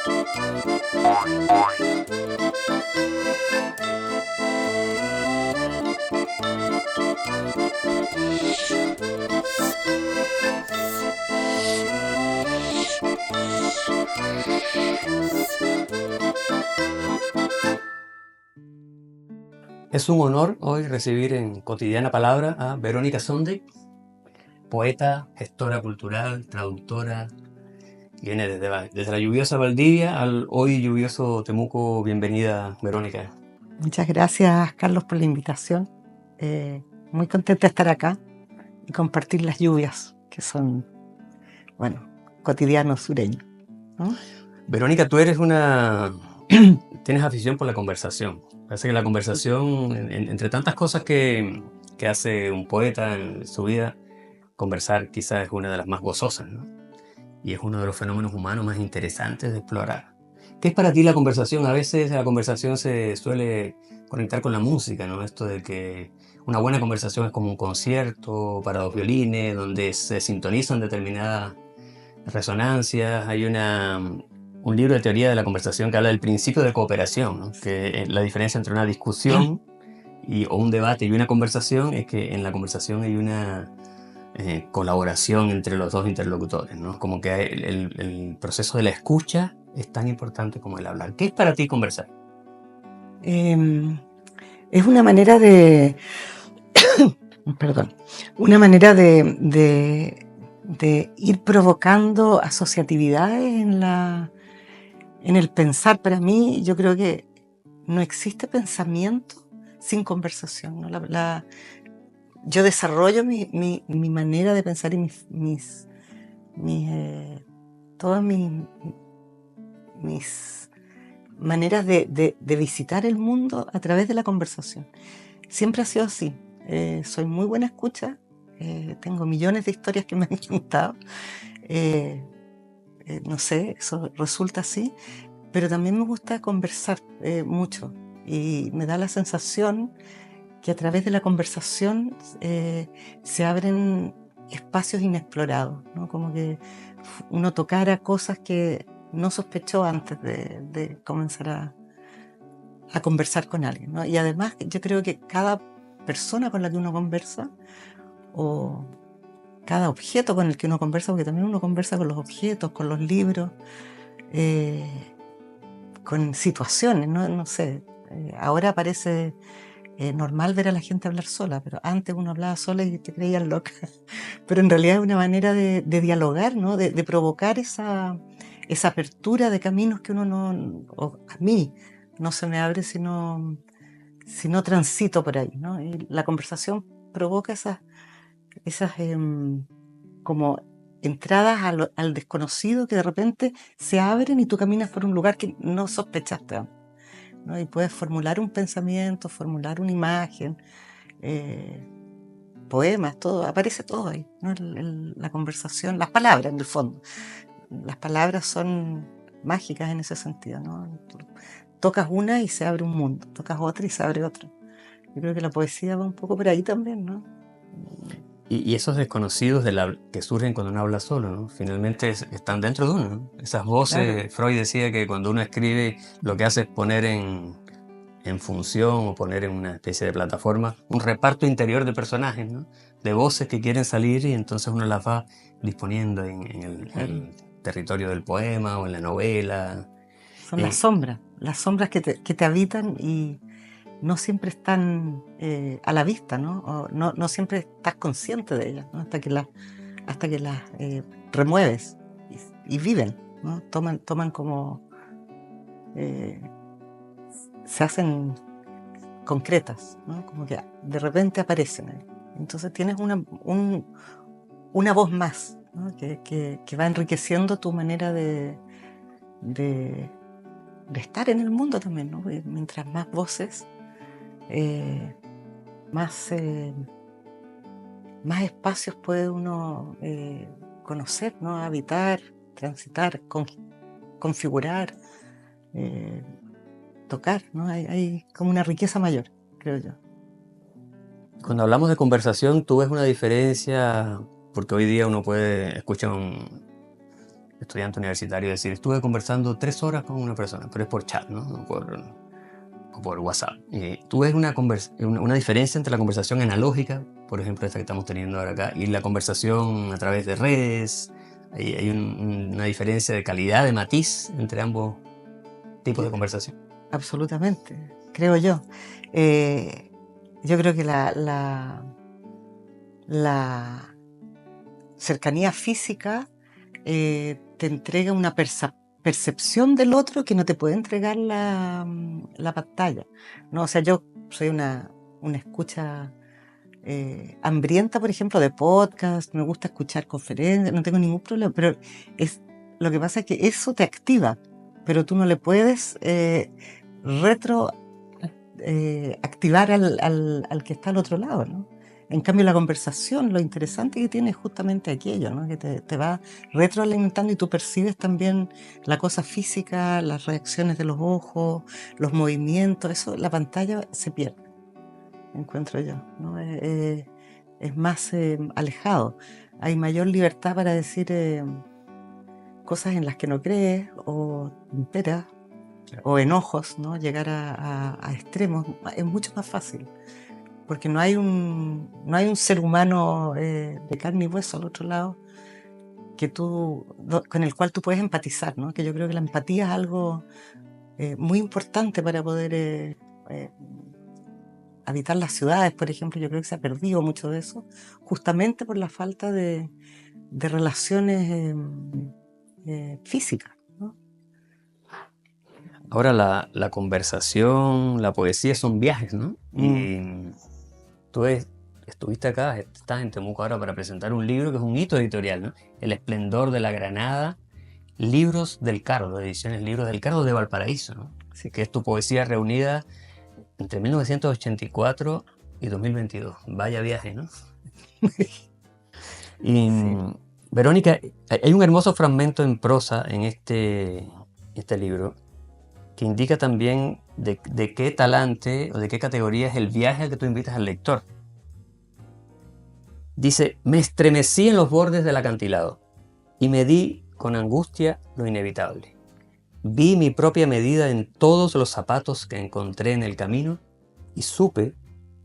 Es un honor hoy recibir en Cotidiana Palabra a Verónica Sonde, poeta, gestora cultural, traductora. Viene desde la lluviosa Valdivia al hoy lluvioso Temuco. Bienvenida, Verónica. Muchas gracias, Carlos, por la invitación. Muy contenta de estar acá y compartir las lluvias, que son, bueno, cotidianos sureños, ¿no? Verónica, tú eres tienes afición por la conversación. Parece que la conversación, entre tantas cosas que hace un poeta en su vida, conversar quizás es una de las más gozosas, ¿no? Y es uno de los fenómenos humanos más interesantes de explorar. ¿Qué es para ti la conversación? A veces la conversación se suele conectar con la música, ¿no? Esto de que una buena conversación es como un concierto para dos violines, donde se sintonizan determinadas resonancias. Hay un libro de teoría de la conversación que habla del principio de cooperación, ¿no? Que la diferencia entre una discusión o un debate y una conversación es que en la conversación hay una colaboración entre los dos interlocutores, ¿no? Como que el proceso de la escucha es tan importante como el hablar. ¿Qué es para ti conversar? Es una manera de perdón, una manera de ir provocando asociatividades en el pensar. Para mí, yo creo que no existe pensamiento sin conversación, ¿no? Yo desarrollo mi manera de pensar y todas mis maneras de visitar el mundo a través de la conversación. Siempre ha sido así. Soy muy buena escucha. Tengo millones de historias que me han contado. No sé, eso resulta así. Pero también me gusta conversar mucho. Y me da la sensación que a través de la conversación se abren espacios inexplorados, ¿no? Como que uno tocara cosas que no sospechó antes de comenzar a conversar con alguien, ¿no? Y además yo creo que cada persona con la que uno conversa, o cada objeto con el que uno conversa, porque también uno conversa con los objetos, con los libros, con situaciones, ¿no? No sé, ahora parece normal ver a la gente hablar sola, pero antes uno hablaba sola y te creían loca. Pero en realidad es una manera de dialogar, ¿no? De provocar esa apertura de caminos que uno o a mí no se me abre si no transito por ahí, ¿no? Y la conversación provoca esas como entradas al desconocido que de repente se abren y tú caminas por un lugar que no sospechaste antes, ¿no? Y puedes formular un pensamiento, formular una imagen, poemas, todo, aparece todo ahí, ¿no? La conversación, las palabras en el fondo. Las palabras son mágicas en ese sentido, ¿no? Tú tocas una y se abre un mundo, tocas otra y se abre otro. Yo creo que la poesía va un poco por ahí también, ¿no? Y esos desconocidos que surgen cuando uno habla solo, ¿no? Finalmente están dentro de uno, ¿no? Esas voces, Claro. Freud decía que cuando uno escribe lo que hace es poner en función o poner en una especie de plataforma un reparto interior de personajes, ¿no? De voces que quieren salir y entonces uno las va disponiendo en el territorio del poema o en la novela. Son las sombras que te habitan y no siempre están a la vista, ¿no? O no siempre estás consciente de ellas, ¿no? Hasta que las remueves y viven, ¿no? Toman como se hacen concretas, ¿no? Como que de repente aparecen ahí. Entonces tienes una voz más, ¿no? que va enriqueciendo tu manera de estar en el mundo también, ¿no? Porque mientras más voces, más espacios puede uno conocer, ¿no? Habitar, transitar, configurar, tocar, ¿no? Hay como una riqueza mayor, creo yo. Cuando hablamos de conversación, ¿tú ves una diferencia? Porque hoy día uno puede escuchar estudiante universitario decir, estuve conversando 3 horas con una persona, pero es por chat, ¿no? O por WhatsApp. Y tú ves una diferencia entre la conversación analógica, por ejemplo, esta que estamos teniendo ahora acá, y la conversación a través de redes. Hay una diferencia de calidad, de matiz entre ambos tipos de conversación. Absolutamente, creo yo. Eh, yo creo que la cercanía física te entrega una percepción del otro que no te puede entregar la pantalla, ¿no? O sea, yo soy una escucha hambrienta, por ejemplo, de podcast, me gusta escuchar conferencias, no tengo ningún problema, pero lo que pasa es que eso te activa, pero tú no le puedes activar al que está al otro lado, ¿no? En cambio, la conversación, lo interesante que tiene es justamente aquello, ¿no? Que te va retroalimentando y tú percibes también la cosa física, las reacciones de los ojos, los movimientos. Eso, la pantalla se pierde, encuentro yo, ¿no? Es más alejado. Hay mayor libertad para decir cosas en las que no crees o tonteras o enojos, ¿no? Llegar a extremos es mucho más fácil. Porque no hay un ser humano de carne y hueso al otro lado con el cual tú puedes empatizar, ¿no? Que yo creo que la empatía es algo muy importante para poder habitar las ciudades, por ejemplo. Yo creo que se ha perdido mucho de eso, justamente por la falta de relaciones físicas, ¿no? Ahora la conversación, la poesía son viajes, ¿no? Y tú estuviste acá, estás en Temuco ahora para presentar un libro que es un hito editorial, ¿no? El esplendor de la Granada, Libros del Cardo, ediciones Libros del Cardo de Valparaíso, ¿no? Sí. Que es tu poesía reunida entre 1984 y 2022. Vaya viaje, ¿no? Y Sí. Verónica, hay un hermoso fragmento en prosa en este libro que indica también de qué talante o de qué categoría es el viaje al que tú invitas al lector. Dice, me estremecí en los bordes del acantilado y medí con angustia lo inevitable. Vi mi propia medida en todos los zapatos que encontré en el camino y supe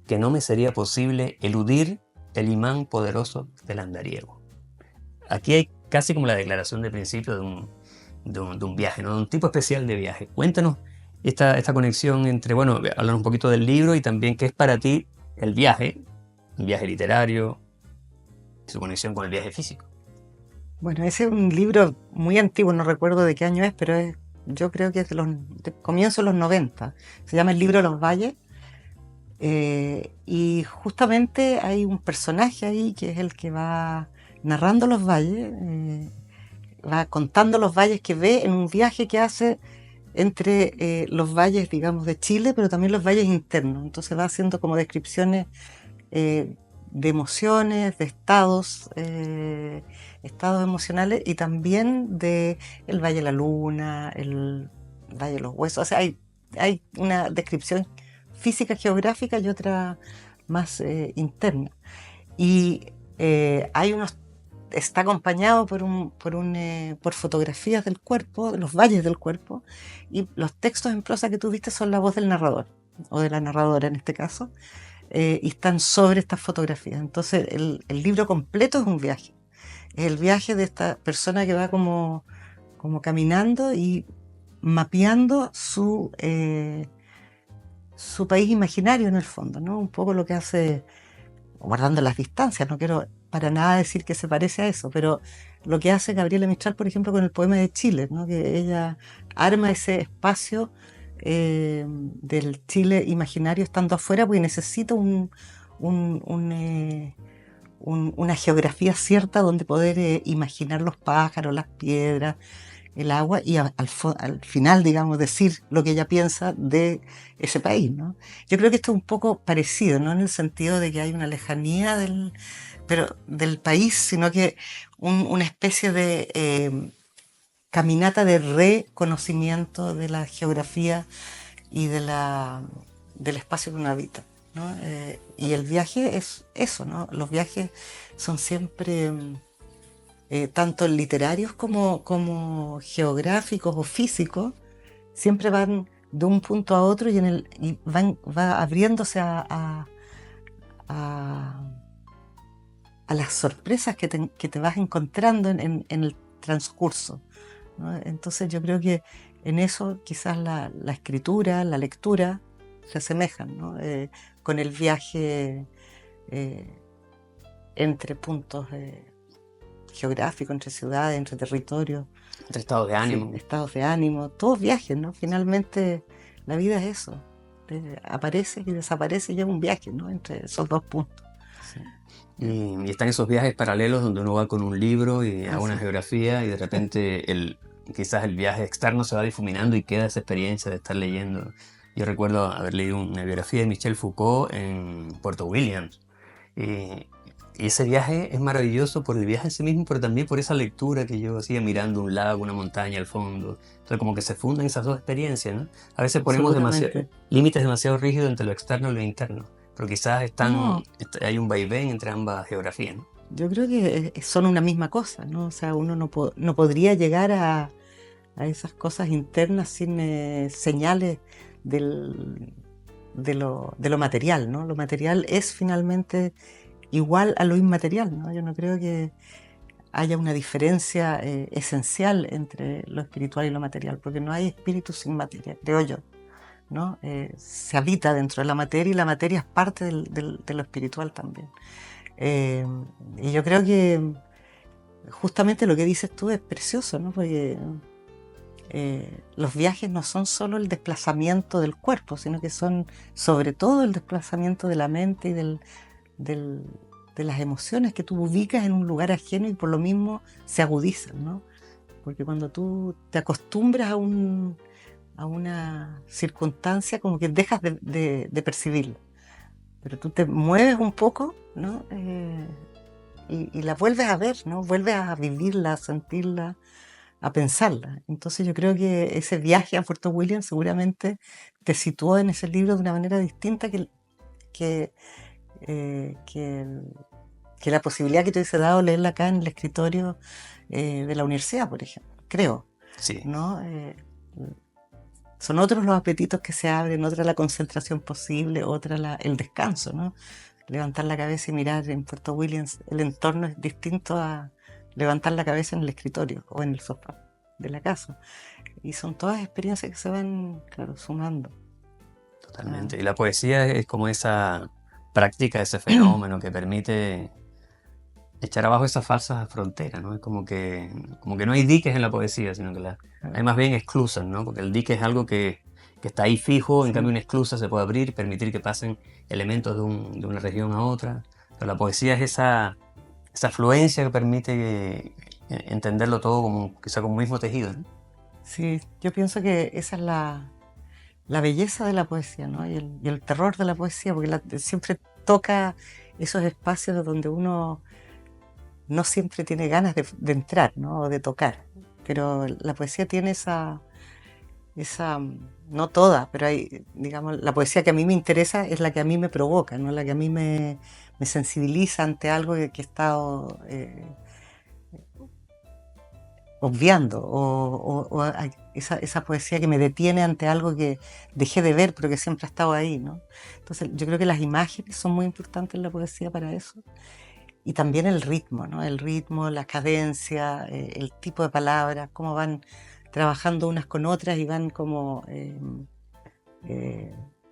que no me sería posible eludir el imán poderoso del andariego. Aquí hay casi como la declaración de principio de un viaje, ¿no? De un tipo especial de viaje. Cuéntanos esta conexión entre, bueno, hablar un poquito del libro y también qué es para ti el viaje literario, y su conexión con el viaje físico. Bueno, ese es un libro muy antiguo, no recuerdo de qué año es, pero yo creo que es de comienzo de los 90. Se llama El libro de los valles. Y justamente hay un personaje ahí que es el que va narrando los valles, va contando los valles que ve en un viaje que hace entre los valles, digamos, de Chile, pero también los valles internos. Entonces va haciendo como descripciones de emociones, de estados emocionales y también de el Valle de la Luna, el Valle de los Huesos. O sea, hay una descripción física, geográfica y otra más interna. Y está acompañado por fotografías del cuerpo, de los valles del cuerpo, y los textos en prosa que tú viste son la voz del narrador, o de la narradora en este caso, y están sobre estas fotografías. Entonces el libro completo es un viaje. Es el viaje de esta persona que va como caminando y mapeando su país imaginario en el fondo, ¿no? Un poco lo que hace, guardando las distancias, no quiero para nada decir que se parece a eso, pero lo que hace Gabriela Mistral, por ejemplo, con el poema de Chile, ¿no? Que ella arma ese espacio del Chile imaginario estando afuera, porque necesita una geografía cierta donde poder imaginar los pájaros, las piedras, el agua y al final, digamos, decir lo que ella piensa de ese país, ¿no? Yo creo que esto es un poco parecido, no en el sentido de que hay una lejanía del país, sino que una especie de caminata de reconocimiento de la geografía y del espacio que uno habita, ¿no? Y el viaje es eso, ¿no? Los viajes son siempre tanto literarios como geográficos o físicos, siempre van de un punto a otro va abriéndose a- a las sorpresas que te vas encontrando en el transcurso, ¿no? Entonces yo creo que en eso quizás la escritura, la lectura se asemejan, ¿no? Con el viaje eh, entre puntos geográficos, entre ciudades, entre territorios, Entre estados de sí, ánimo. estados de ánimo, todos viajes, ¿no? Finalmente la vida es eso, aparece y desaparece y es un viaje, ¿no? Entre esos dos puntos. Sí. Y están esos viajes paralelos donde uno va con un libro y a una Así. geografía y de repente quizás el viaje externo se va difuminando y queda esa experiencia de estar leyendo. Yo recuerdo haber leído una biografía de Michel Foucault en Puerto Williams. Y, y ese viaje es maravilloso por el viaje en sí mismo, pero también por esa lectura que yo hacía mirando un lago, una montaña al fondo. Entonces como que se fundan esas dos experiencias, ¿no? A veces ponemos Absolutamente. límites demasiado rígidos entre lo externo y lo interno, pero quizás No, hay un vaivén entre ambas geografías, ¿no? yo creo que son una misma cosa, ¿no? O sea, uno no podría llegar a esas cosas internas sin señales del, de lo material, ¿no? Lo material es finalmente igual a lo inmaterial, ¿no? Yo no creo que haya una diferencia esencial entre lo espiritual y lo material, porque no hay espíritu sin materia, creo yo, ¿no? Se habita dentro de la materia y la materia es parte de lo espiritual también. Eh, y yo creo que justamente lo que dices tú es precioso, ¿no? Porque los viajes no son solo el desplazamiento del cuerpo, sino que son sobre todo el desplazamiento de la mente y del- de las emociones que tú ubicas en un lugar ajeno y por lo mismo se agudizan, ¿no? Porque cuando tú te acostumbras a una circunstancia, como que dejas de percibirla, pero tú te mueves un poco, ¿no? Y la vuelves a ver, ¿no? Vuelves a vivirla, a sentirla, a pensarla. Entonces yo creo que ese viaje a Puerto Williams seguramente te situó en ese libro de una manera distinta que, eh, que, que la posibilidad que te hubiese dado leerla acá en el escritorio de la universidad, por ejemplo, creo, Sí, ¿no? Son otros los apetitos que se abren, otra la concentración posible, otra el descanso, ¿no? Levantar la cabeza y mirar en Puerto Williams, el entorno es distinto a levantar la cabeza en el escritorio o en el sofá de la casa. Y son todas experiencias que se van, claro, sumando. Ah, totalmente. Y la poesía es como esa práctica, ese fenómeno que permite echar abajo esas falsas fronteras, ¿no? Es como que no hay diques en la poesía, sino que hay más bien esclusas, ¿no? Porque el dique es algo que está ahí fijo, en cambio sí. una esclusa se puede abrir y permitir que pasen elementos de una región a otra. Pero la poesía es esa afluencia que permite entenderlo todo como quizá como un mismo tejido, ¿no? Sí, yo pienso que esa es la belleza de la poesía, ¿no? Y el terror de la poesía, porque siempre toca esos espacios donde uno no siempre tiene ganas de entrar, ¿no? O de tocar. Pero la poesía tiene no toda, pero hay, digamos, la poesía que a mí me interesa es la que a mí me provoca, ¿no? La que a mí me sensibiliza ante algo que he estado obviando, o esa poesía que me detiene ante algo que dejé de ver, pero que siempre ha estado ahí, ¿no? Entonces, yo creo que las imágenes son muy importantes en la poesía para eso. Y también el ritmo, ¿no? El ritmo, la cadencia, el tipo de palabras, cómo van trabajando unas con otras y van como eh,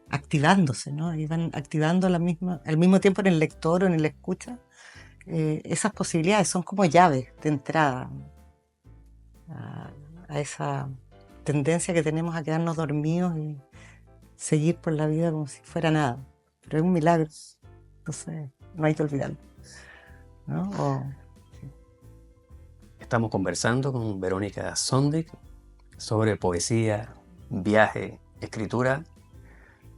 activándose, ¿no? Y van activando al mismo tiempo en el lector o en el escucha. Esas posibilidades son como llaves de entrada a, a esa tendencia que tenemos a quedarnos dormidos y seguir por la vida como si fuera nada. Pero es un milagro, entonces no hay que olvidarlo, ¿no? Sí. Estamos conversando con Verónica Sondic sobre poesía, viaje, escritura.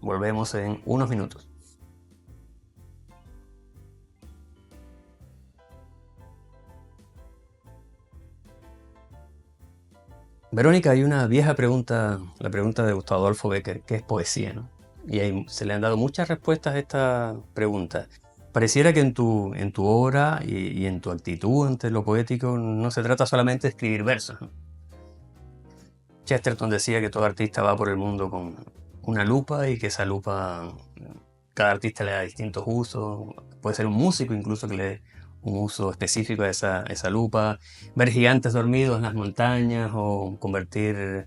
Volvemos en unos minutos. Verónica, hay una vieja pregunta, la pregunta de Gustavo Adolfo Bécquer, ¿qué es poesía, no? Se le han dado muchas respuestas a esta pregunta. Pareciera que en tu obra y en tu actitud ante lo poético no se trata solamente de escribir versos, ¿no? Chesterton decía que todo artista va por el mundo con una lupa y que esa lupa, cada artista le da distintos usos. Puede ser un músico incluso que le dé un uso específico a esa lupa. Ver gigantes dormidos en las montañas o convertir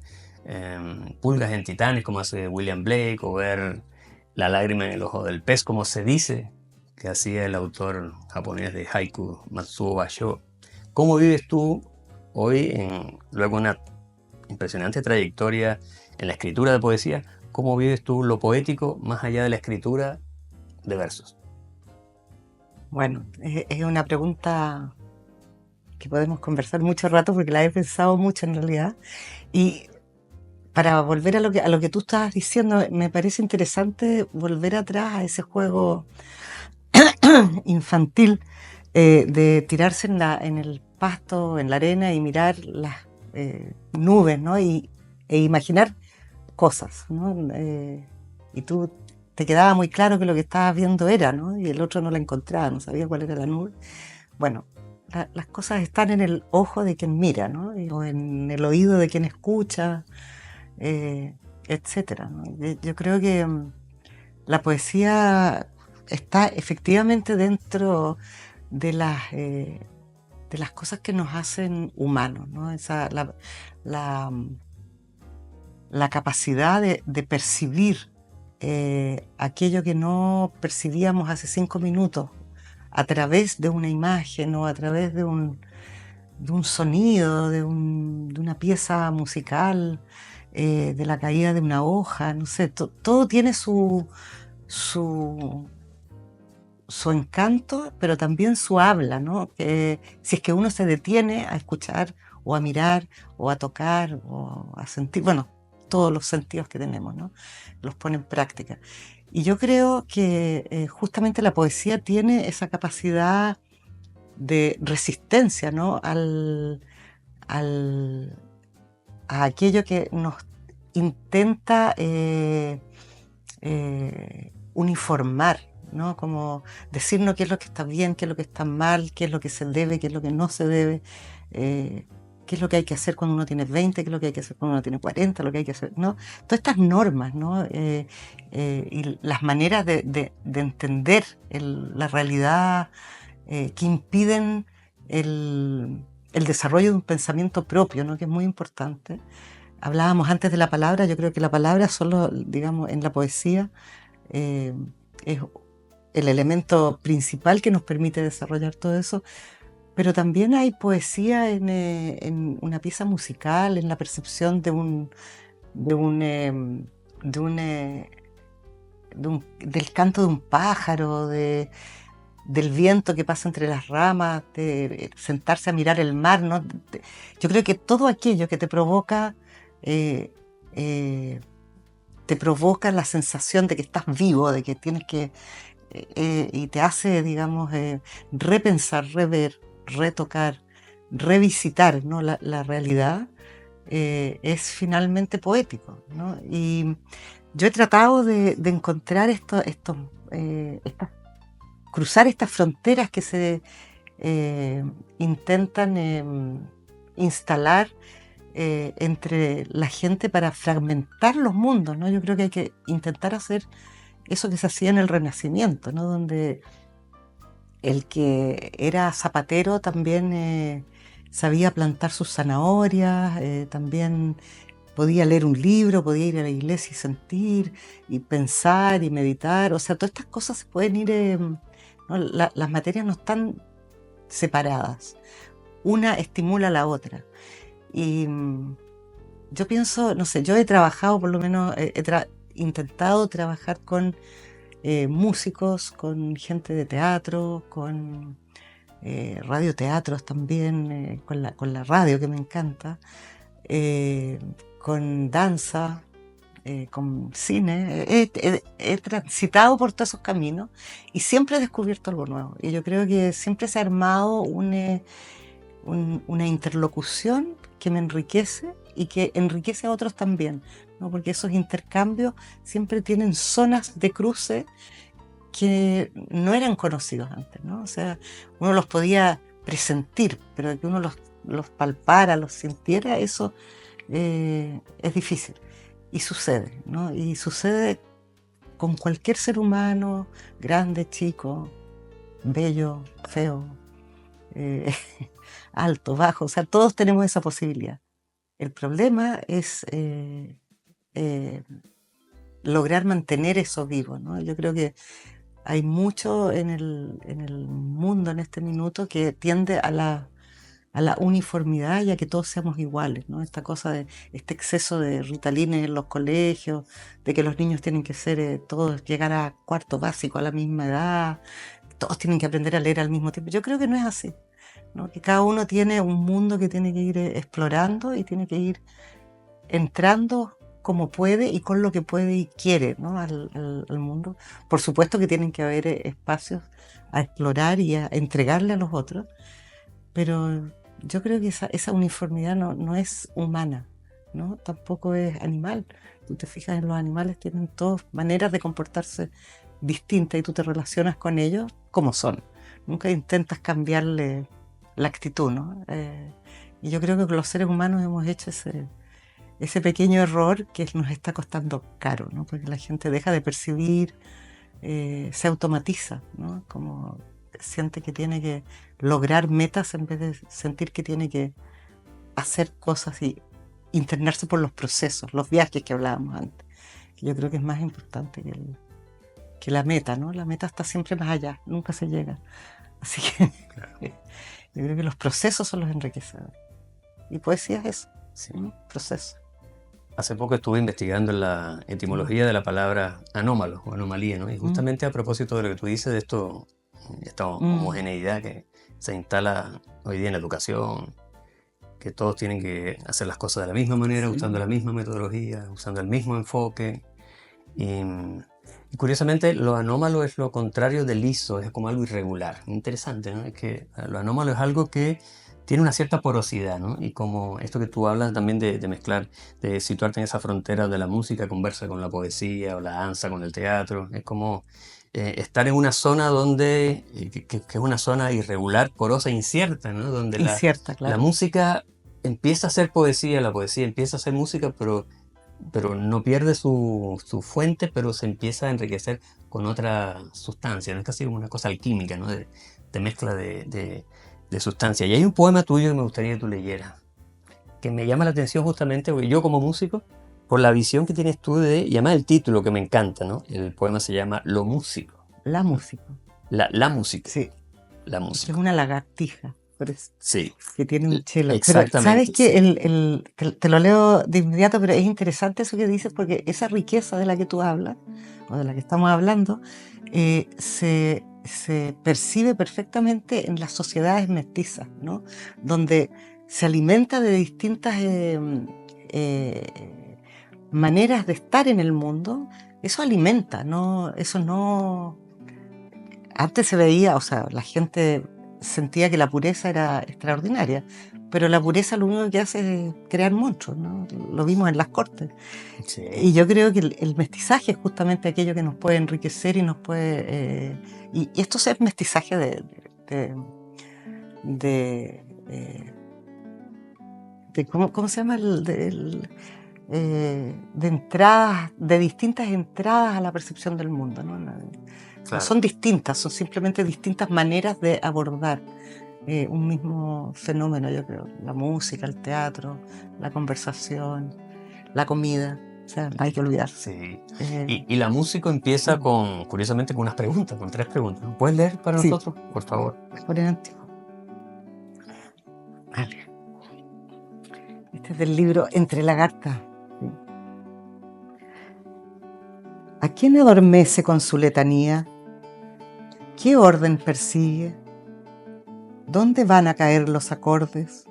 pulgas en titanes como hace William Blake, o ver la lágrima en el ojo del pez como se dice que hacía el autor japonés de haiku Matsuo Basho. ¿Cómo vives tú hoy, luego de una impresionante trayectoria en la escritura de poesía? ¿Cómo vives tú lo poético más allá de la escritura de versos? Bueno, es una pregunta que podemos conversar mucho rato porque la he pensado mucho en realidad. Y para volver a lo que tú estabas diciendo, me parece interesante volver atrás a ese juego infantil de tirarse en el pasto, en la arena y mirar las nubes, ¿no? E imaginar cosas, ¿no? Y tú te quedaba muy claro que lo que estabas viendo era, ¿no? Y el otro no la encontraba, no sabía cuál era la nube. Bueno, las cosas están en el ojo de quien mira, ¿no? O en el oído de quien escucha, etcétera, ¿no? Yo creo que la poesía está efectivamente dentro de las cosas que nos hacen humanos, ¿no? La, la capacidad de percibir aquello que no percibíamos hace 5 minutos a través de una imagen o a través de un sonido, de una pieza musical, de la caída de una hoja, no sé, todo tiene su, su encanto, pero también su habla, ¿no? Si es que uno se detiene a escuchar o a mirar o a tocar o a sentir, bueno, todos los sentidos que tenemos, ¿no? Los pone en práctica. Y yo creo que justamente la poesía tiene esa capacidad de resistencia, ¿no? Al, a aquello que nos intenta uniformar, ¿no? Como decirnos qué es lo que está bien, qué es lo que está mal, qué es lo que se debe, qué es lo que no se debe, qué es lo que hay que hacer cuando uno tiene 20, qué es lo que hay que hacer cuando uno tiene 40, lo que hay que hacer, ¿no? Todas estas normas, ¿no? Y las maneras de entender la realidad que impiden el desarrollo de un pensamiento propio, ¿no? Que es muy importante. Hablábamos antes de la palabra, yo creo que la palabra solo, digamos, en la poesía es el elemento principal que nos permite desarrollar todo eso, pero también hay poesía en una pieza musical, en la percepción de un, em, de un, del canto de un pájaro, del viento que pasa entre las ramas, de sentarse a mirar el mar, ¿no? Yo creo que todo aquello que eh, eh, te provoca la sensación de que estás vivo, de que tienes que, y te hace, digamos, repensar, rever, retocar, revisitar, ¿no? La realidad, es finalmente poético, ¿no? Y yo he tratado de encontrar cruzar estas fronteras que se intentan instalar entre la gente para fragmentar los mundos, ¿no? Yo creo que hay que intentar hacer eso que se hacía en el Renacimiento, ¿no? Donde el que era zapatero también sabía plantar sus zanahorias, también podía leer un libro, podía ir a la iglesia y sentir, y pensar y meditar. O sea, todas estas cosas se pueden ir, ¿no? Las materias no están separadas. Una estimula a la otra. Y yo pienso, no sé, yo he trabajado, por lo menos, intentado trabajar con músicos, con gente de teatro, con radioteatros también, con la radio que me encanta, eh, con danza, con cine. He transitado por todos esos caminos y siempre he descubierto algo nuevo. Y yo creo que siempre se ha armado una interlocución que me enriquece y que enriquece a otros también, ¿no? Porque esos intercambios siempre tienen zonas de cruce que no eran conocidos antes, ¿no? O sea, uno los podía presentir, pero que uno los palpara, los sintiera, eso es difícil. Y sucede, ¿no? Y sucede con cualquier ser humano, grande, chico, bello, feo, eh, alto, bajo, o sea, todos tenemos esa posibilidad. El problema es lograr mantener eso vivo, ¿no? Yo creo que hay mucho en el mundo en este minuto que tiende a la uniformidad y a que todos seamos iguales, ¿no? Esta cosa de este exceso de ritalines en los colegios, de que los niños tienen que ser todos llegar a cuarto básico a la misma edad, todos tienen que aprender a leer al mismo tiempo. Yo creo que no es así, ¿no? Que cada uno tiene un mundo que tiene que ir explorando y tiene que ir entrando como puede y con lo que puede y quiere, ¿no? al mundo. Por supuesto que tienen que haber espacios a explorar y a entregarle a los otros, pero yo creo que esa uniformidad no es humana, ¿no? Tampoco es animal. Tú te fijas en los animales, tienen todas maneras de comportarse distintas y tú te relacionas con ellos como son. Nunca intentas cambiarle la actitud, ¿no? Y yo creo que con los seres humanos hemos hecho ese pequeño error que nos está costando caro, ¿no? Porque la gente deja de percibir, se automatiza, ¿no? Como siente que tiene que lograr metas en vez de sentir que tiene que hacer cosas y internarse por los procesos, los viajes que hablábamos antes. Que yo creo que es más importante que la meta, ¿no? La meta está siempre más allá, nunca se llega. Así que Claro. yo creo que los procesos son los enriquecedores. Y poesía es eso, Sí. ¿no? Proceso. Hace poco estuve investigando la etimología de la palabra anómalo o anomalía, ¿no? Y justamente a propósito de lo que tú dices de esta homogeneidad que se instala hoy día en la educación, que todos tienen que hacer las cosas de la misma manera, Sí. usando la misma metodología, usando el mismo enfoque. Y curiosamente, lo anómalo es lo contrario del liso, es como algo irregular. Interesante, ¿no? Es que lo anómalo es algo que tiene una cierta porosidad, ¿no? Y como esto que tú hablas también de mezclar, de situarte en esa frontera de la música, conversa con la poesía o la danza con el teatro, es como estar en una zona donde, que es una zona irregular, porosa, incierta, ¿no? Donde Incierta, la claro. música empieza a ser poesía, la poesía empieza a ser música, pero no pierde su fuente, pero se empieza a enriquecer con otra sustancia, ¿no? Es casi como una cosa alquímica, ¿no? De mezcla de sustancia. Y hay un poema tuyo que me gustaría que tú leyeras, que me llama la atención justamente, porque yo como músico, por la visión que tienes tú y además el título que me encanta, ¿no? El poema se llama Lo Músico. La música. La música. Sí. La Es música. una lagartija, por eso, Sí. que tiene un chelo. Pero Exactamente. sabes que te lo leo de inmediato, pero es interesante eso que dices, porque esa riqueza de la que tú hablas, o de la que estamos hablando, se percibe perfectamente en las sociedades mestizas, ¿no? Donde se alimenta de distintas maneras de estar en el mundo. Eso alimenta, ¿no? Eso no. Antes se veía, o sea, la gente sentía que la pureza era extraordinaria, pero la pureza lo único que hace es crear monstruos, ¿no? Lo vimos en las cortes. Sí. Y yo creo que el mestizaje es justamente aquello que nos puede enriquecer y nos puede... y esto es mestizaje de ¿cómo se llama? De entradas, de distintas entradas a la percepción del mundo, ¿no? No son distintas, son simplemente distintas maneras de abordar un mismo fenómeno, yo creo. La música, el teatro, la conversación, la comida. O sea, no hay que olvidarse. Sí. Y la música empieza curiosamente, con unas preguntas, con 3 preguntas. ¿Puedes leer para Sí. nosotros, por favor? Por el antiguo. Vale. Este es del libro Entre lagartas. ¿Sí? ¿A quién adormece con su letanía? ¿Qué orden persigue? ¿Dónde van a caer los acordes?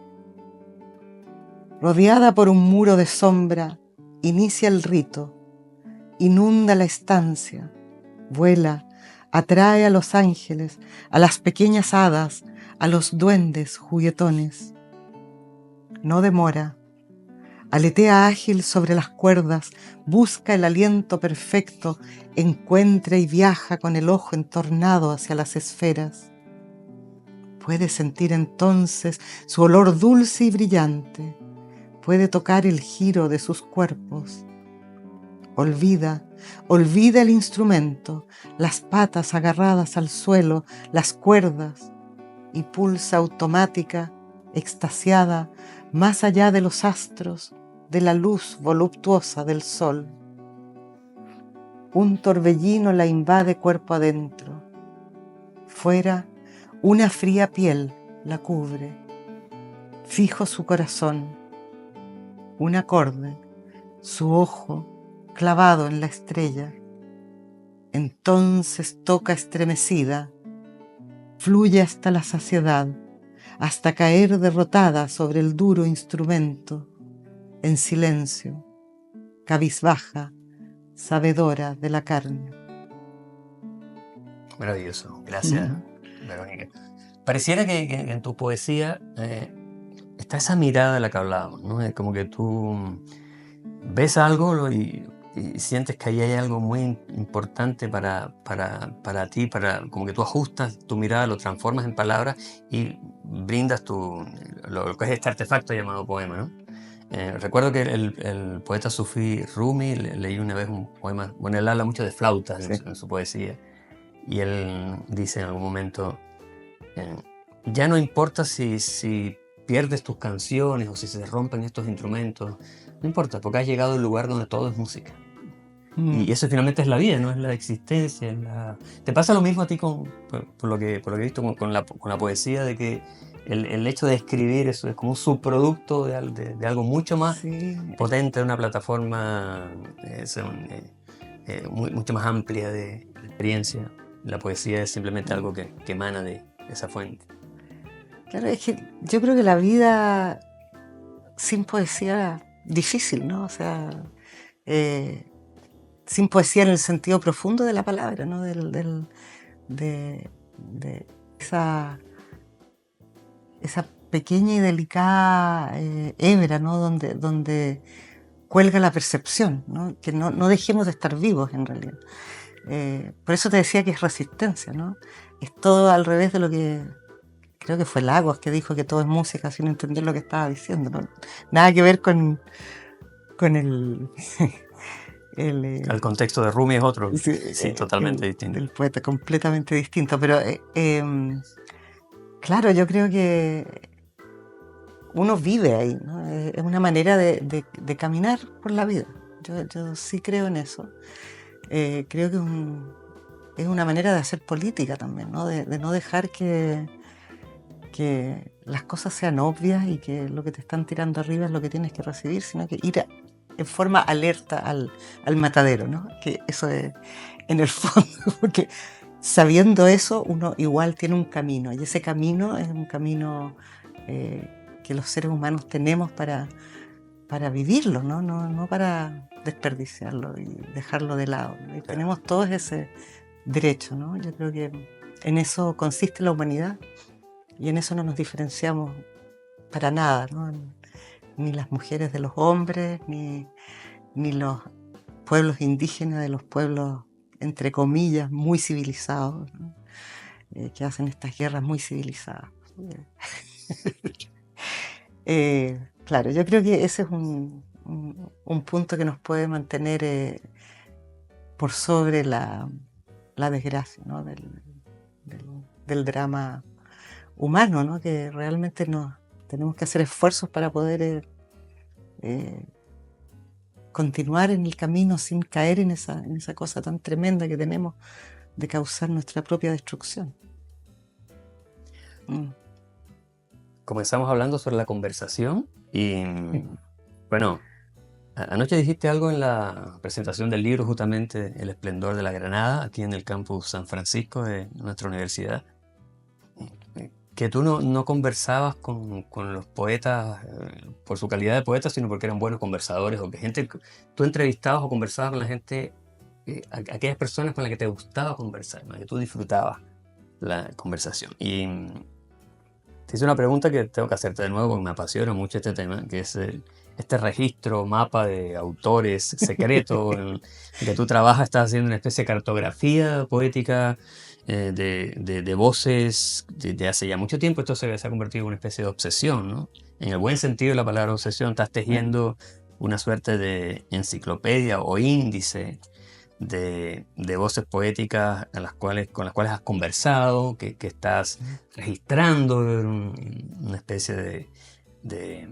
Rodeada por un muro de sombra, inicia el rito, inunda la estancia, vuela, atrae a los ángeles, a las pequeñas hadas, a los duendes juguetones. No demora, Aletea ágil sobre las cuerdas, busca el aliento perfecto, encuentra y viaja con el ojo entornado hacia las esferas. Puede sentir entonces su olor dulce y brillante. Puede tocar el giro de sus cuerpos. Olvida el instrumento, las patas agarradas al suelo, las cuerdas, y pulsa automática, extasiada, más allá de los astros, de la luz voluptuosa del sol. Un torbellino la invade cuerpo adentro. Fuera, una fría piel la cubre. Fijo su corazón, un acorde, su ojo clavado en la estrella. Entonces toca estremecida, fluye hasta la saciedad, hasta caer derrotada sobre el duro instrumento, en silencio, cabizbaja, sabedora de la carne. Maravilloso, gracias, Verónica. Pareciera que en tu poesía está esa mirada de la que hablábamos, ¿no? Es como que tú ves algo y sientes que ahí hay algo muy importante para ti, como que tú ajustas tu mirada, lo transformas en palabras y brindas lo que es este artefacto llamado poema, ¿no? Recuerdo que el poeta sufí Rumi, leí una vez un poema, bueno, él habla mucho de flautas en su poesía, y él dice en algún momento, ya no importa si pierdes tus canciones o si se rompen estos instrumentos, no importa, porque has llegado a un lugar donde todo es música. Y eso finalmente es la vida, no es la existencia. ¿Te pasa lo mismo a ti por lo que he visto con la poesía, de que el hecho de escribir eso es como un subproducto de algo mucho más potente, de una plataforma mucho más amplia de experiencia? La poesía es simplemente algo que emana de esa fuente. Claro, es que yo creo que la vida sin poesía difícil, ¿no? O sea, sin poesía en el sentido profundo de la palabra, ¿no? De esa pequeña y delicada hebra, ¿no? Donde cuelga la percepción, ¿no? Que no dejemos de estar vivos en realidad. Por eso te decía que es resistencia, ¿no? Es todo al revés de lo que creo que fue Lagos que dijo, que todo es música sin entender lo que estaba diciendo, ¿no? Nada que ver con el el contexto de Rumi es otro, sí, totalmente distinto. El poeta, completamente distinto, pero claro, yo creo que uno vive ahí, ¿no? Es una manera de caminar por la vida. Yo sí creo en eso. Creo que es una manera de hacer política también, ¿no? De no dejar que las cosas sean obvias y que lo que te están tirando arriba es lo que tienes que recibir, sino que ir en forma alerta al matadero, ¿no? Que eso es en el fondo, porque sabiendo eso uno igual tiene un camino, y ese camino es un camino que los seres humanos tenemos para vivirlo, ¿no? No para desperdiciarlo y dejarlo de lado, ¿no? Y tenemos todos ese derecho, ¿no? Yo creo que en eso consiste la humanidad, y en eso no nos diferenciamos para nada, ¿no? Ni las mujeres de los hombres, ni los pueblos indígenas de los pueblos, entre comillas, muy civilizados, ¿no? Que hacen estas guerras muy civilizadas. Claro, yo creo que ese es un punto que nos puede mantener por sobre la desgracia, ¿no? del drama humano, ¿no? Que realmente tenemos que hacer esfuerzos para poder continuar en el camino sin caer en esa cosa tan tremenda que tenemos de causar nuestra propia destrucción. Comenzamos hablando sobre la conversación y, bueno, anoche dijiste algo en la presentación del libro, justamente El esplendor de la Granada, aquí en el campus San Francisco de nuestra universidad, que tú no conversabas con los poetas por su calidad de poetas, sino porque eran buenos conversadores, o que tú entrevistabas o conversabas con la gente, aquellas personas con las que te gustaba conversar, con las que tú disfrutabas la conversación. Y te hice una pregunta que tengo que hacerte de nuevo porque me apasiona mucho este tema, que es este registro, mapa de autores secreto en que tú trabajas, estás haciendo una especie de cartografía poética de voces de hace ya mucho tiempo. Esto se ha convertido en una especie de obsesión, ¿no? En el buen sentido de la palabra obsesión, estás tejiendo una suerte de enciclopedia o índice de voces poéticas con las cuales has conversado, que estás registrando en una especie de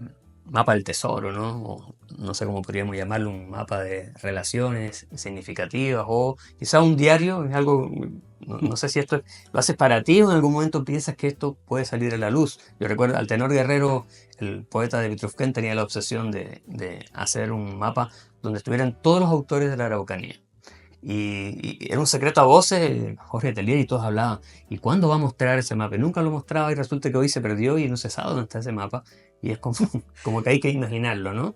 mapa del tesoro, ¿no? O no sé cómo podríamos llamarlo, un mapa de relaciones significativas o quizá un diario, es algo, no sé si esto lo haces para ti o en algún momento piensas que esto puede salir a la luz. Yo recuerdo al tenor Guerrero, el poeta de Vitrufquén, tenía la obsesión de hacer un mapa donde estuvieran todos los autores de la Araucanía. Y era un secreto a voces, Jorge Telier y todos hablaban, ¿y cuándo va a mostrar ese mapa? Y nunca lo mostraba y resulta que hoy se perdió y no se sabe dónde está ese mapa. Y es como, como que hay que imaginarlo, ¿no?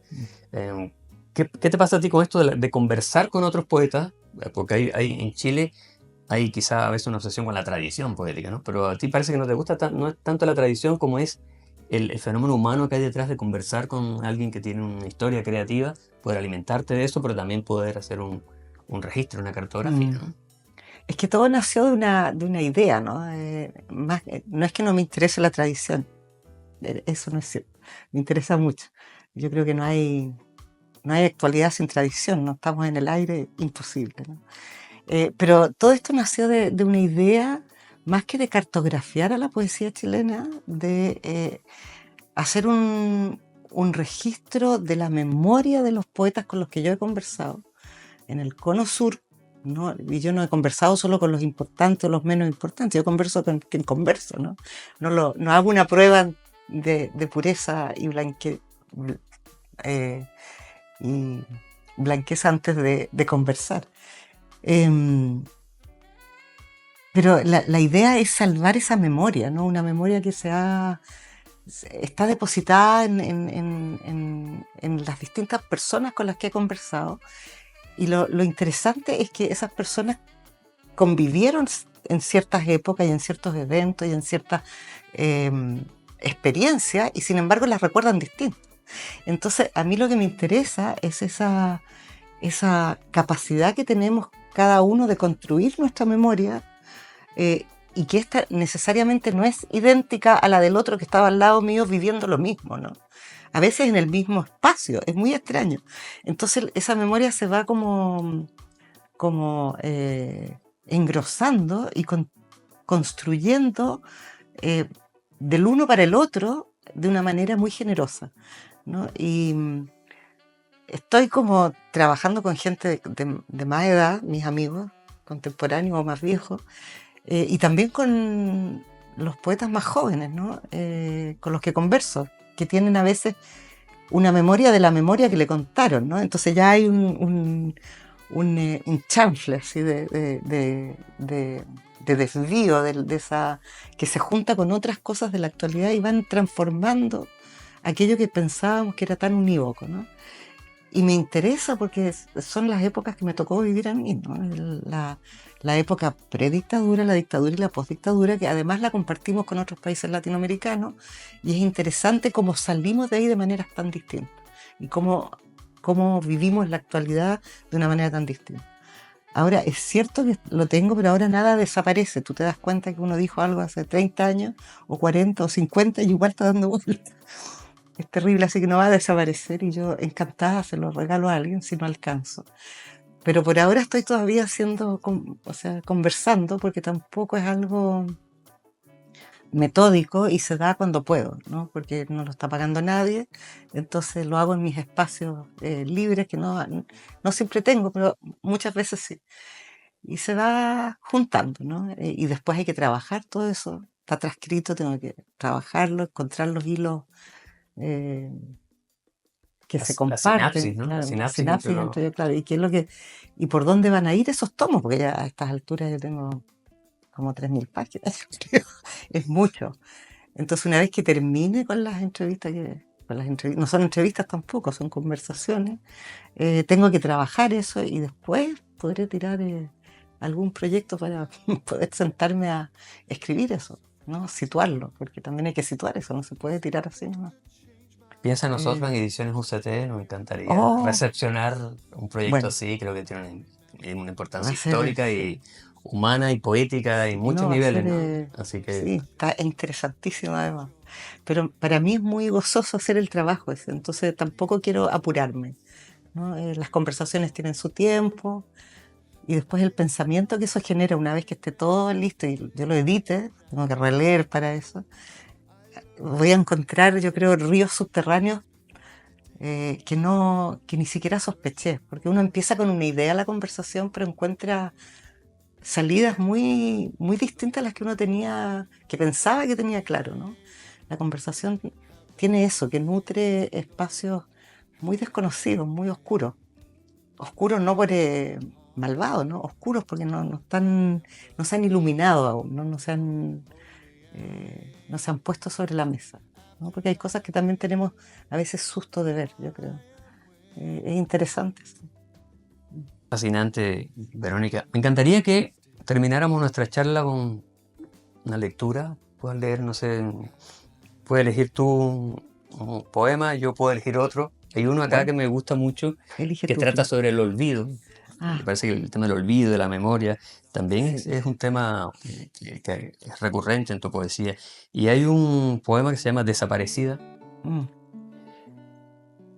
¿Qué te pasa a ti con esto de conversar con otros poetas? Porque en Chile hay quizá a veces una obsesión con la tradición poética, ¿no? Pero a ti parece que no te gusta, no es tanto la tradición como es el fenómeno humano que hay detrás de conversar con alguien que tiene una historia creativa, poder alimentarte de eso, pero también poder hacer un registro, una cartografía, ¿no? Es que todo nació de una idea, ¿no? No es que no me interese la tradición, eso no es cierto, me interesa mucho. Yo creo que no hay actualidad sin tradición, no estamos en el aire, imposible, ¿no? Pero todo esto nació de una idea, más que de cartografiar a la poesía chilena, de hacer un registro de la memoria de los poetas con los que yo he conversado en el Cono Sur, ¿no? Y yo no he conversado solo con los importantes o los menos importantes, yo converso con quien converso, ¿no? No hago una prueba de pureza eh, y blanqueza antes de conversar. Pero la idea es salvar esa memoria, ¿no? Una memoria que está depositada en las distintas personas con las que he conversado. Y lo interesante es que esas personas convivieron en ciertas épocas y en ciertos eventos y en ciertas experiencias y sin embargo las recuerdan distintas. Entonces a mí lo que me interesa es esa capacidad que tenemos cada uno de construir nuestra memoria y que esta necesariamente no es idéntica a la del otro que estaba al lado mío viviendo lo mismo, ¿no? A veces en el mismo espacio, es muy extraño. Entonces esa memoria se va como engrosando y construyendo del uno para el otro de una manera muy generosa, ¿no? Y estoy como trabajando con gente de más edad, mis amigos contemporáneos o más viejos, y también con los poetas más jóvenes, ¿no? Con los que converso, que tienen a veces una memoria de la memoria que le contaron, ¿no? Entonces ya hay un chanfle así de desvío de esa, que se junta con otras cosas de la actualidad y van transformando aquello que pensábamos que era tan unívoco, ¿no? Y me interesa porque son las épocas que me tocó vivir a mí, ¿no? La época predictadura, la dictadura y la postdictadura, que además la compartimos con otros países latinoamericanos, y es interesante cómo salimos de ahí de maneras tan distintas y cómo vivimos la actualidad de una manera tan distinta. Ahora, es cierto que lo tengo, pero ahora nada desaparece. Tú te das cuenta que uno dijo algo hace 30 años, o 40, o 50, y igual está dando vueltas. Es terrible, así que no va a desaparecer y yo encantada se lo regalo a alguien si no alcanzo. Pero por ahora estoy todavía conversando, porque tampoco es algo metódico y se da cuando puedo, ¿no? Porque no lo está pagando nadie, entonces lo hago en mis espacios libres que no siempre tengo, pero muchas veces sí. Y se va juntando, ¿no? Y después hay que trabajar todo eso, está transcrito, tengo que trabajarlo, encontrar los hilos eh, que se La sinapsis, comparten, ¿no? La claro, la sinapsis sinapsis entre los... entre ellos, claro, y por dónde van a ir esos tomos, porque ya a estas alturas yo tengo como 3000 páginas, yo creo. Es mucho. Entonces una vez que termine con las entrevistas, no son entrevistas tampoco, son conversaciones, tengo que trabajar eso y después podré tirar algún proyecto para poder sentarme a escribir eso. ¿no? Situarlo, porque también hay que situar eso, no se puede tirar así, ¿no? Piensa en nosotros en Eh, Ediciones UCT, nos encantaría oh, recepcionar un proyecto bueno, así, creo que tiene una va importancia a ser, histórica sí, y humana y poética y muchos no, va a niveles, ser, ¿no? Así que sí, está interesantísimo además. Pero para mí es muy gozoso hacer el trabajo ese, entonces tampoco quiero apurarme, ¿no? Las conversaciones tienen su tiempo y después el pensamiento que eso genera una vez que esté todo listo y yo lo edite, tengo que releer para eso, voy a encontrar, yo creo, ríos subterráneos que ni siquiera sospeché, porque uno empieza con una idea la conversación, pero encuentra salidas muy distintas a las que uno tenía, que pensaba que tenía claro, ¿no? La conversación tiene eso, que nutre espacios muy desconocidos, muy oscuros. Oscuros no por malvados, ¿no? Oscuros porque no están, no se han iluminado aún, ¿no? No se han puesto sobre la mesa, ¿no? Porque hay cosas que también tenemos a veces susto de ver, yo creo. Es interesante. Sí. fascinante, Verónica. Me encantaría que termináramos nuestra charla con una lectura. Puedes leer, no sé, puedes elegir tú un poema, yo puedo elegir otro. Hay uno acá Bueno, que me gusta mucho elige que tú, trata Felipe. sobre el olvido. Me Ah, parece que el tema del olvido, de la memoria, también sí. es un tema que es recurrente en tu poesía. Y hay un poema que se llama Desaparecida, Mm,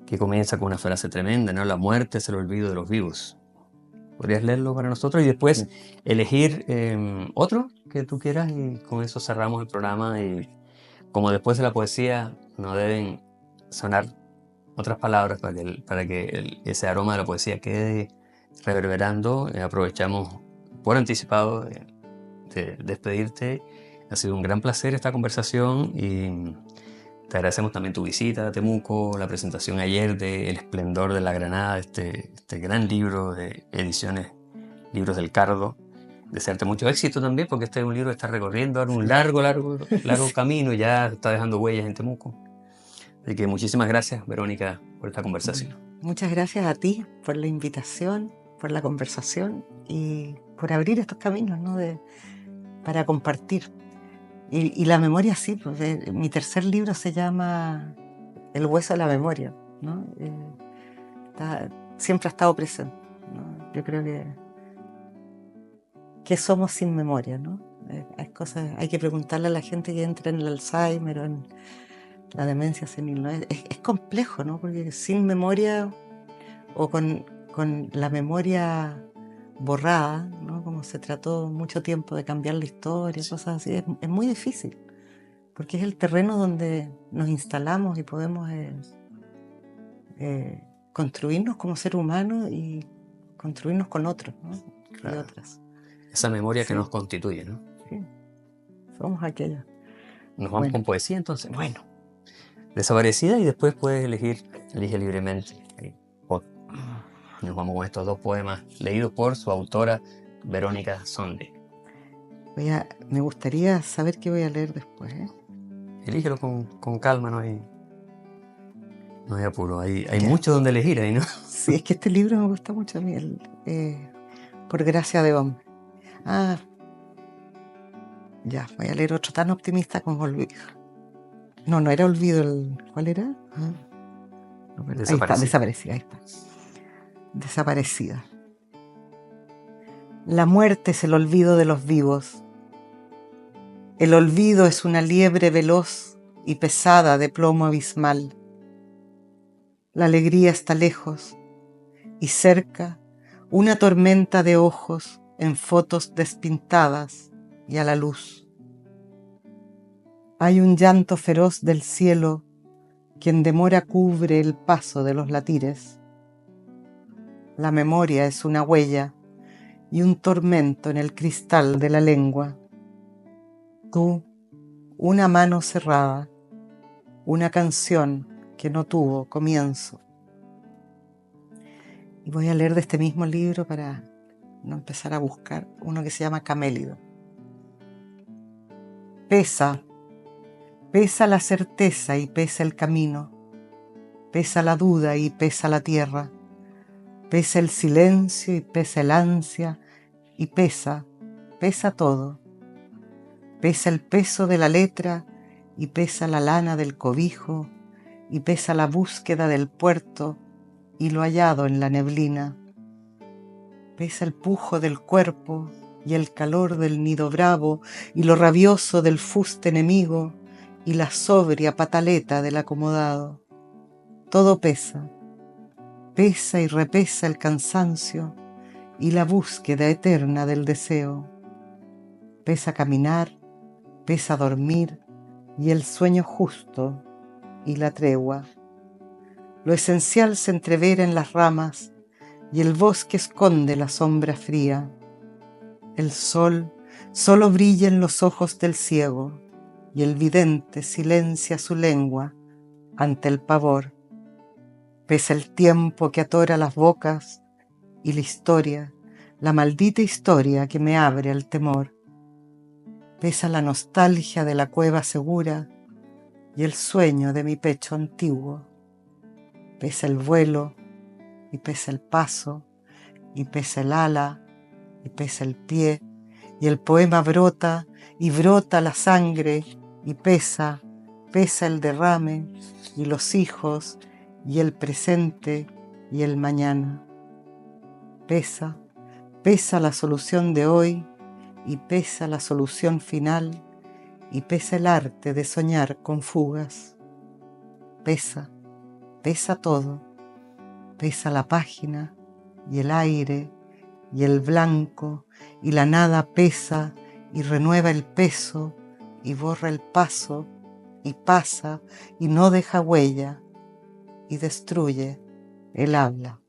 que comienza con una frase tremenda, ¿no? La muerte es el olvido de los vivos. ¿Podrías leerlo para nosotros y después sí. elegir otro que tú quieras y con eso cerramos el programa? Y como después de la poesía no deben sonar otras palabras para que ese aroma de la poesía quede reverberando, aprovechamos por anticipado de despedirte. Ha sido un gran placer esta conversación y te agradecemos también tu visita a Temuco, la presentación ayer de El esplendor de la Granada, este gran libro de ediciones, Libros del Cardo. Desearte mucho éxito también, porque este es un libro que está recorriendo ahora un Sí. largo Sí. camino y ya está dejando huellas en Temuco. Así que muchísimas gracias, Verónica, por esta conversación. Bueno, muchas gracias a ti por la invitación, por la conversación y por abrir estos caminos, ¿no? Para compartir. Y la memoria, sí, pues, mi tercer libro se llama El hueso de la memoria, ¿no? Siempre ha estado presente, ¿no? Yo creo que somos sin memoria, ¿no? Hay cosas, hay que preguntarle a la gente que entra en el Alzheimer o en la demencia senil, ¿no? Es complejo, ¿no? Porque sin memoria o con la memoria borrada, ¿no? Como se trató mucho tiempo de cambiar la historia, cosas así, es muy difícil, porque es el terreno donde nos instalamos y podemos construirnos como ser humano y construirnos con otros, ¿no? Y Claro. otras. Esa memoria que nos Sí, constituye, ¿no? sí, somos aquellos. Nos vamos Bueno, con poesía entonces. bueno. Desaparecida y después puedes elige libremente. O nos vamos con estos dos poemas leídos por su autora, Verónica Sonde. Me gustaría saber qué voy a leer después, ¿eh? Elígelo con calma, no hay apuro. Hay Ya. mucho donde elegir ahí, ¿no? Sí, es que este libro me gusta mucho a mí, Por gracia de hombre. Ah, ya, voy a leer otro tan optimista como Olvido. No, no era Olvido ¿cuál era? Ah, no, ahí está, Desaparecida. Desaparecida, ahí está. Desaparecida. La muerte es el olvido de los vivos. El olvido es una liebre veloz y pesada de plomo abismal. La alegría está lejos y cerca una tormenta de ojos en fotos despintadas y a la luz. Hay un llanto feroz del cielo que en demora cubre el paso de los latires. La memoria es una huella y un tormento en el cristal de la lengua. Tú, una mano cerrada, una canción que no tuvo comienzo. Y voy a leer de este mismo libro para no empezar a buscar uno que se llama Camélido. Pesa, pesa la certeza y pesa el camino, pesa la duda y pesa la tierra, pesa el silencio y pesa el ansia y pesa todo. Pesa el peso de la letra y pesa la lana del cobijo y pesa la búsqueda del puerto y lo hallado en la neblina. Pesa el pujo del cuerpo y el calor del nido bravo y lo rabioso del fuste enemigo y la sobria pataleta del acomodado. Todo pesa, pesa y repesa el cansancio y la búsqueda eterna del deseo. Pesa caminar, pesa dormir y el sueño justo y la tregua. Lo esencial se entrevera en las ramas y el bosque esconde la sombra fría. El sol solo brilla en los ojos del ciego y el vidente silencia su lengua ante el pavor. Pesa el tiempo que atora las bocas y la historia, la maldita historia que me abre al temor. Pesa la nostalgia de la cueva segura y el sueño de mi pecho antiguo. Pesa el vuelo y pesa el paso y pesa el ala y pesa el pie y el poema brota y brota la sangre y pesa, pesa el derrame y los hijos y el presente y el mañana. Pesa, pesa la solución de hoy y pesa la solución final y pesa el arte de soñar con fugas. Pesa, pesa todo, pesa la página y el aire y el blanco y la nada pesa y renueva el peso y borra el paso y pasa y no deja huella y destruye el habla.